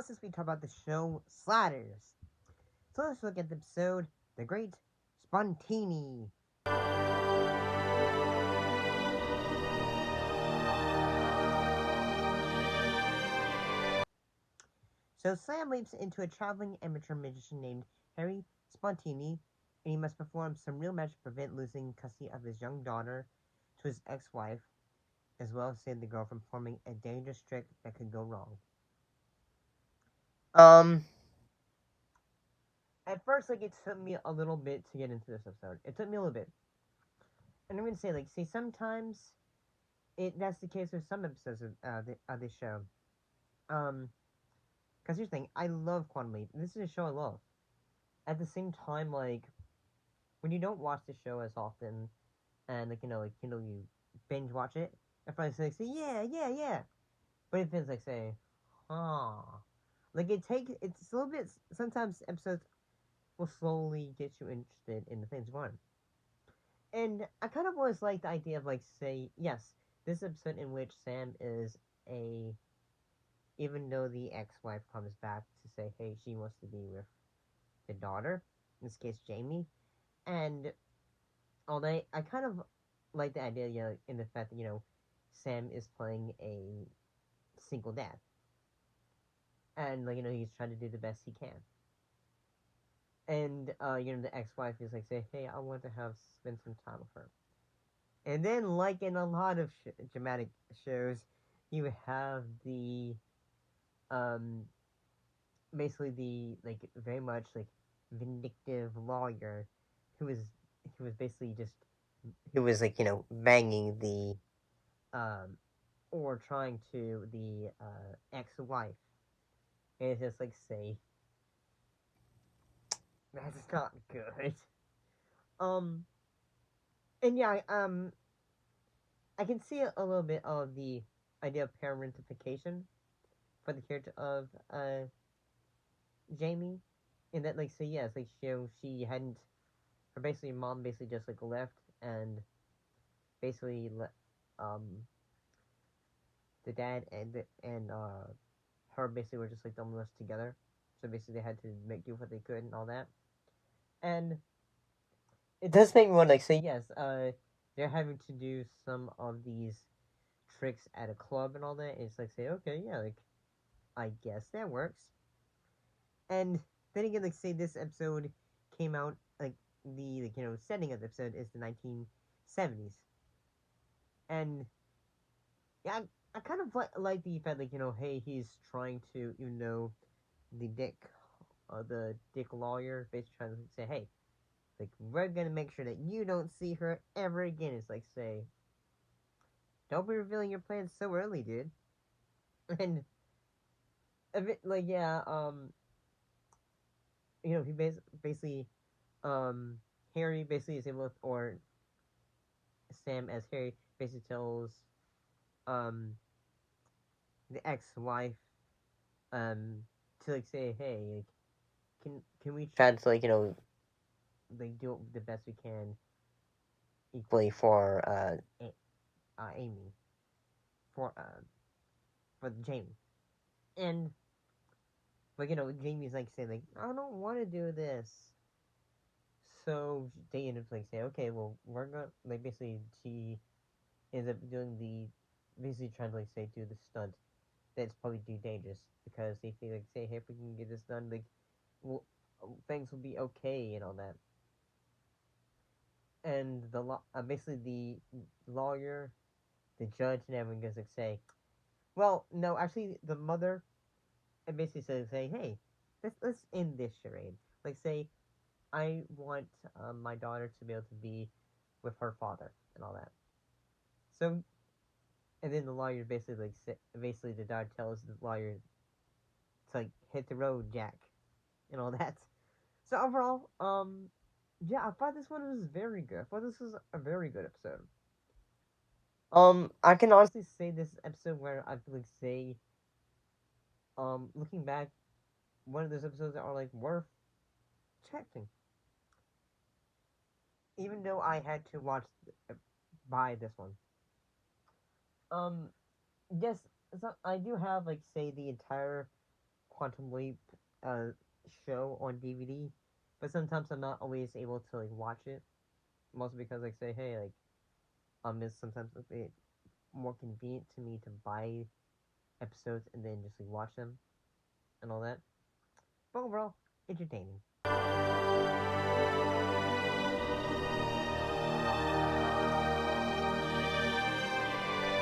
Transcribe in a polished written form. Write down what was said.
since we talk about the show Sliders. So let's look at the episode The Great Spontini. So Sam leaps into a traveling amateur magician named Harry Spontini, and he must perform some real magic to prevent losing custody of his young daughter to his ex-wife, as well as save the girl from performing a dangerous trick that could go wrong. Um, at first, like, it took me a little bit to get into this episode. It took me a little bit. And I'm gonna say, like, see, sometimes that's the case with some episodes of this show. Because here's the thing, I love Quantum Leap. This is a show I love. At the same time, like, when you don't watch the show as often, and, you binge watch it, at first, like, say, yeah, yeah, yeah. But it feels like, say, huh. Like, it's a little bit, sometimes episodes will slowly get you interested in the things you want. And I kind of always like the idea of, like, say, yes, this episode in which Sam is a, even though the ex-wife comes back to say, hey, she wants to be with the daughter, in this case, Jamie, and although I kind of like the idea, in the fact that, Sam is playing a single dad, and, like, he's trying to do the best he can. And, the ex-wife is like, say, hey, I want to spend some time with her. And then, like in a lot of dramatic shows, you have um, basically like, very much, like, vindictive lawyer who was, basically just, who was, like, banging um, or trying to the ex-wife. And it's just like, say, that's not good. Um, and yeah, I can see a little bit of the idea of parentification for the character of Jamie, in that, like, say, yes, like, she hadn't, her basically mom basically just, like, left, and basically um the dad and her basically were just, like, dumbing us together. So basically they had to make do what they could and all that. And it does make me want to, like, say, yes, they're having to do some of these tricks at a club and all that. And it's like, say, okay, yeah, like, I guess that works. And then again, like, say, this episode came out, like, the, like, setting of the episode is the 1970s. And yeah, I kind of like the fact, like, hey, he's trying to, the dick lawyer basically trying to say, hey, like, we're gonna make sure that you don't see her ever again. It's like, say, don't be revealing your plans so early, dude. And a bit, like, yeah, he basically, Harry basically is able to, or Sam as Harry basically tells, um, the ex-wife, um, to, like, say, hey, like, can we try to, like, like, do the best we can equally for Amy, for Jamie. And, like, Jamie's like saying, like, I don't want to do this. So they end up, like, saying, okay, well, we're gonna, like, basically she ends up doing basically trying to, like, say, do the stunt that's probably too dangerous, because they feel like, say, hey, if we can get this done, like, well, things will be okay and all that. And basically the lawyer, the judge, and everyone goes, like, say, well, no, actually, the mother, and basically says, say, hey, let's end this charade. Like, say, I want my daughter to be able to be with her father and all that. So, and then the lawyer basically, like, basically the daughter tells the lawyer to, like, hit the road, Jack, and all that. So overall, yeah, I thought this one was very good. I thought this was a very good episode. I can honestly say this episode where I feel like, say, looking back, one of those episodes that are, like, worth checking. Even though I had to buy this one. Um, yes, so I do have, like, say, the entire Quantum Leap uh, show on DVD, but sometimes I'm not always able to like watch it. Mostly because like say hey like it's sometimes a bit more convenient to me to buy episodes and then just like watch them and all that. But overall, entertaining.